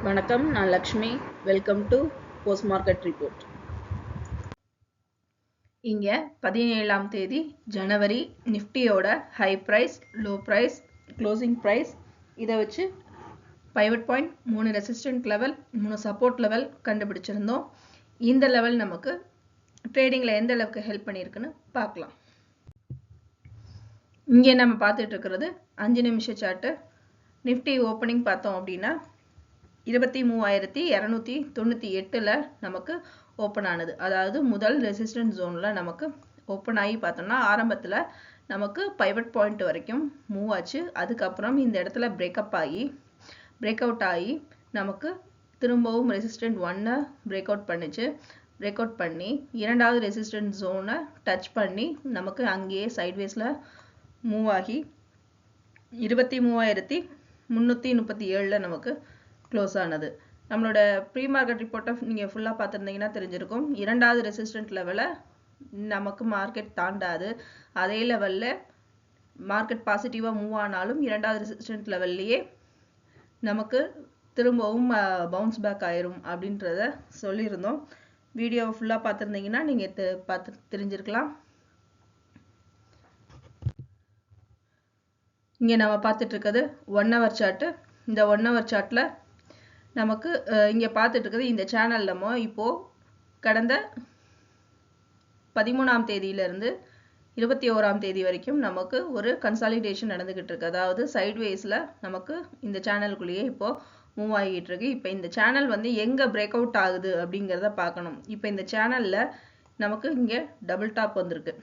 வணக்கம், நான் Lakshmi. Welcome to post market report. இங்க 17ஆம் தேதி ஜனவரி நிஃப்டியோட high price, low price, closing price இதை வச்சு pivot point, 3 resistant level, 3 support level கண்டுபிடிச்சிருந்தோம். இந்த லெவல் நமக்கு ட்ரேடிங்ல எந்த அளவுக்கு ஹெல்ப் பண்ணியிருக்குன்னு பார்க்கலாம். இங்கே நம்ம பார்த்துட்டு இருக்கிறது 5 நிமிஷ சார்ட்டு. நிஃப்டி ஓப்பனிங் பார்த்தோம் அப்படின்னா 23,298ல நமக்கு ஓப்பன் ஆனது. அதாவது முதல் ரெசிஸ்டன்ஸ் ஜோன்ல நமக்கு ஓப்பன் ஆகி பார்த்தோம்னா ஆரம்பத்தில் நமக்கு பைவட் பாயிண்ட் வரைக்கும் மூவ் ஆச்சு. அதுக்கப்புறம் இந்த இடத்துல பிரேக் அவுட் ஆகி நமக்கு திரும்பவும் ரெசிஸ்டன்ட் 1 பிரேக் அவுட் பண்ணிச்சு. பிரேக் அவுட் பண்ணி இரண்டாவது ரெசிஸ்டன்ட் ஜோனை டச் பண்ணி நமக்கு அங்கேயே சைட்வேஸில் மூவ் ஆகி 23,337ல நமக்கு க்ளோஸ் ஆனது. நம்மளோட ப்ரீ மார்க்கெட் ரிப்போர்ட்டை நீங்கள் ஃபுல்லாக பார்த்துருந்தீங்கன்னா தெரிஞ்சிருக்கும். இரண்டாவது ரெசிஸ்டன்ட் லெவலை நமக்கு மார்க்கெட் தாண்டாது. அதே லெவலில் மார்க்கெட் பாசிட்டிவாக மூவ் ஆனாலும் இரண்டாவது ரெசிஸ்டன்ட் லெவல்லையே நமக்கு திரும்பவும் பவுன்ஸ் பேக் ஆயிரும் அப்படின்றத சொல்லியிருந்தோம். வீடியோவை ஃபுல்லாக பார்த்துருந்தீங்கன்னா நீங்கள் பார்த்து தெரிஞ்சிருக்கலாம். இங்கே நம்ம பார்த்துட்டு இருக்கிறது 1 ஹவர் சார்ட்டு. இந்த 1 ஹவர் சார்ட்டில் நமக்கு இங்கே பார்த்துட்டு இருக்குது இந்த சேனல் நம்ம இப்போது கடந்த 13ஆம் தேதியிலிருந்து 21ஆம் தேதி வரைக்கும் நமக்கு ஒரு கன்சாலிடேஷன் நடந்துகிட்டு இருக்கு. அதாவது சைட்வேஸில் நமக்கு இந்த சேனலுக்குள்ளேயே இப்போது மூவ் ஆகிட்டு இருக்கு. இப்போ இந்த சேனல் வந்து எங்கே பிரேக் அவுட் ஆகுது அப்படிங்கிறத பார்க்கணும். இப்போ இந்த சேனலில் நமக்கு இங்கே டபுள் டாப் வந்திருக்கு.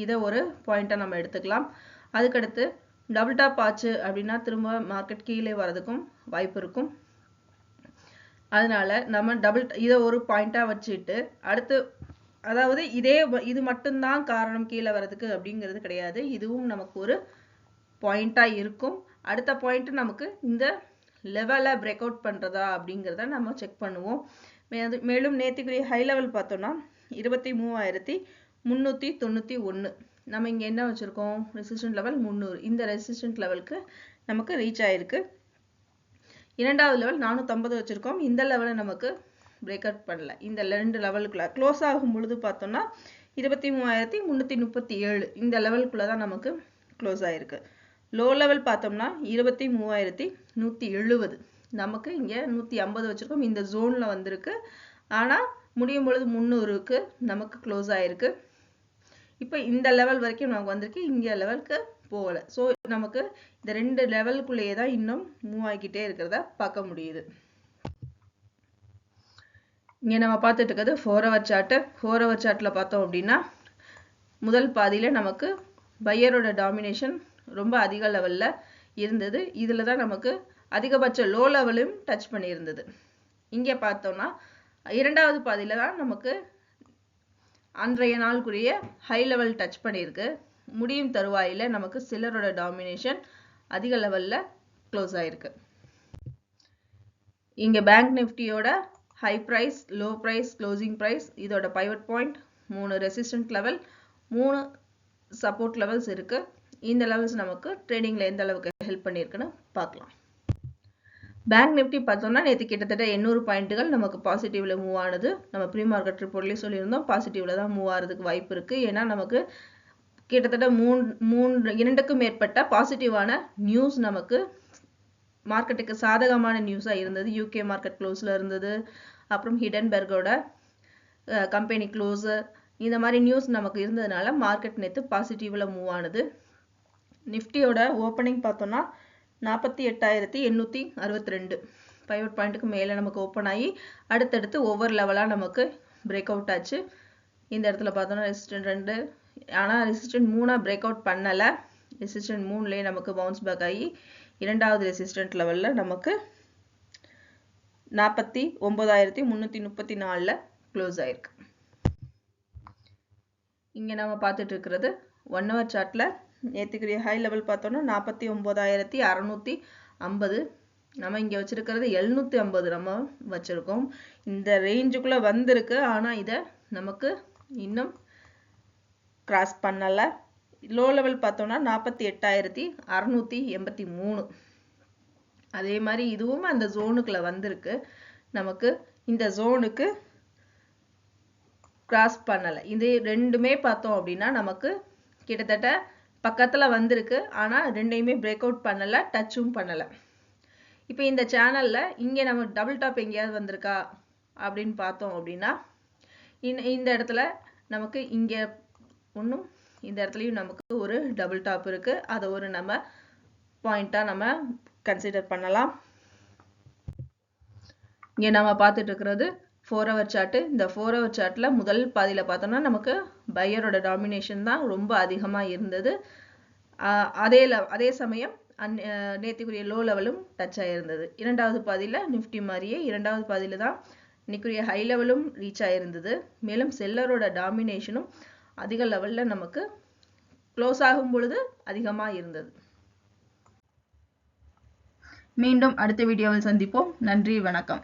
இதை ஒரு பாயிண்ட்டாக நம்ம எடுத்துக்கலாம். அதுக்கடுத்து டபுள் டாப் ஆச்சு அப்படின்னா திரும்ப மார்க்கெட் கீழே வரதுக்கும் வாய்ப்பு இருக்கும். அதனால நம்ம இதை ஒரு பாயிண்டா வச்சுட்டு அடுத்து, அதாவது இது மட்டும்தான் காரணம் கீழே வர்றதுக்கு அப்படிங்கிறது கிடையாது. இதுவும் நமக்கு ஒரு பாயிண்டா இருக்கும். அடுத்த பாயிண்ட் நமக்கு இந்த லெவலை பிரேக் அவுட் பண்றதா அப்படிங்கிறத நம்ம செக் பண்ணுவோம். மேலும் நேற்றுக்குரிய ஹை லெவல் பார்த்தோம்னா 23,391. நம்ம இங்க என்ன வச்சிருக்கோம்? Resistant level 300. இந்த ரெசிஸ்டன்ட் லெவலுக்கு நமக்கு ரீச் ஆயிருக்கு. இரண்டாவது லெவல் 450 வச்சிருக்கோம். இந்த லெவலை நமக்கு பிரேக் அவுட் பண்ணல. இந்த 2 லெவலுக்குள்ள க்ளோஸ் ஆகும் பொழுது பார்த்தோம்னா 23,337 இந்த லெவலுக்குள்ள தான் நமக்கு க்ளோஸ் ஆயிருக்கு. லோ லெவல் பார்த்தோம்னா 23,170. நமக்கு இங்க 150 வச்சிருக்கோம். இந்த ஜோன்ல வந்திருக்கு. ஆனா முடியும் பொழுது 300க்கு நமக்கு க்ளோஸ் ஆயிருக்கு. இப்போ இந்த லெவல் வரைக்கும் நமக்கு வந்திருக்கு. இங்க லெவலுக்கு போகல. ஸோ நமக்கு இந்த 2 லெவலுக்குள்ளேயே தான் இன்னும் மூவ் ஆகிக்கிட்டே இருக்கிறத பார்க்க முடியுது. இங்க நம்ம பார்த்துட்டு இருக்கிறது 4 ஹவர் சார்ட்டு. 4 ஹவர் சார்ட்ல பார்த்தோம் அப்படின்னா முதல் பாதியில நமக்கு பையரோட டாமினேஷன் ரொம்ப அதிக லெவல்ல இருந்தது. இதுல தான் நமக்கு அதிகபட்ச லோ லெவலும் டச் பண்ணியிருந்தது. இங்க பார்த்தோம்னா இரண்டாவது பாதியில தான் நமக்கு அன்றைய நாளுக்குரிய ஹை லெவல் டச் பண்ணியிருக்கு. முடியும் தருவாயில நமக்கு சிலரோட டாமினேஷன் அதிக லெவல்ல க்ளோஸ் ஆயிருக்கு. இங்க பேங்க் நிஃப்டியோட high price, low price, closing price, இதோட pivot point, 3 resistant level, 3 support levels இருக்கு. இந்த லெவல்ஸ் நமக்கு ட்ரேடிங்ல எந்த அளவுக்கு ஹெல்ப் பண்ணியிருக்குன்னு பார்க்கலாம். பேங்க் நிஃப்டி பார்த்தோம்னா நேற்று கிட்டத்தட்ட 800 பாயிண்ட்டுகள் நமக்கு பாசிட்டிவ்ல மூவ் ஆனது. நம்ம ப்ரீ மார்க்கெட் ரிப்போர்ட்லேயே சொல்லியிருந்தோம் பாசிட்டிவ்ல தான் மூவ் ஆகிறதுக்கு வாய்ப்பு இருக்கு. ஏன்னா நமக்கு கிட்டத்தட்ட 2க்கும் மேற்பட்ட பாசிட்டிவான நியூஸ் நமக்கு மார்க்கெட்டுக்கு சாதகமான நியூஸா இருந்தது. யூகே மார்க்கெட் க்ளோஸ்ல இருந்தது, அப்புறம் ஹிடன்பெர்கோட கம்பெனி க்ளோஸ், இந்த மாதிரி நியூஸ் நமக்கு இருந்ததுனால மார்க்கெட் நேற்று பாசிட்டிவ்ல மூவ் ஆனது. நிஃப்டியோட ஓப்பனிங் பார்த்தோம்னா 48,862 பைவட் பாயிண்ட்டுக்கு மேலே நமக்கு ஓப்பன் ஆகி அடுத்தடுத்து ஒவ்வொரு லெவலாக நமக்கு பிரேக் அவுட் ஆச்சு. இந்த இடத்துல பார்த்தோம்னா ரெசிஸ்டன்ட் 2, ஆனால் ரெசிஸ்டன்ட் 3 பிரேக் அவுட் பண்ணலை. ரெசிஸ்டன்ட் 3லேயே நமக்கு பவுன்ஸ் பேக் ஆகி இரண்டாவது ரெசிஸ்டன்ட் லெவலில் நமக்கு 49,334ல் க்ளோஸ் ஆயிருக்கு. இங்கே நம்ம பார்த்துட்டு இருக்கிறது 1 ஹவர் சார்ட்டில் நேற்றுக்குரிய ஹை லெவல் பார்த்தோம்னா 49,650. நம்ம இங்கே வச்சிருக்கிறது 750 நம்ம வச்சிருக்கோம். இந்த ரேஞ்சுக்குள்ள வந்திருக்கு. ஆனால் இதை நமக்கு இன்னும் கிராஸ் பண்ணல. லோ லெவல் பார்த்தோம்னா 48,683. அதே மாதிரி இதுவும் அந்த ஜோனுக்குள்ள வந்திருக்கு. நமக்கு இந்த ஜோனுக்கு கிராஸ் பண்ணல. இது ரெண்டுமே பார்த்தோம் அப்படின்னா நமக்கு கிட்டத்தட்ட பக்கத்துல வந்திருக்கு. ஆனா ரெண்டையுமே பிரேக் அவுட் பண்ணல, டச்சும் பண்ணல. இப்போ இந்த சேனல்ல இங்க நம்ம டபுள் டாப் எங்கேயாவது வந்திருக்கா அப்படின்னு பார்த்தோம் அப்படின்னா இந்த இடத்துல நமக்கு இங்க ஒன்றும், இந்த இடத்துலயும் நமக்கு ஒரு டபுள் டாப் இருக்கு. அதை ஒரு நம்ம பாயிண்டா நம்ம கன்சிடர் பண்ணலாம். இங்க நம்ம பார்த்துட்டு இருக்கிறது 4 hour சார்ட். இந்த 4 hour சார்ட்ல முதல் பாதியில பார்த்தோம்னா நமக்கு பையரோட டாமினேஷன் தான் ரொம்ப அதிகமா இருந்தது. அதே சமயம் நேற்றுக்குரிய லோ லெவலும் டச் ஆயிருந்தது. இரண்டாவது பாதியில நிஃப்டி மாதிரியே இரண்டாவது பாதியில தான் இன்னைக்குரிய ஹை லெவலும் ரீச் ஆயிருந்தது. மேலும் செல்லரோட டாமினேஷனும் அதிக லெவல்ல நமக்கு க்ளோஸ் ஆகும் பொழுது அதிகமா இருந்தது. மீண்டும் அடுத்த வீடியோவில் சந்திப்போம். நன்றி, வணக்கம்.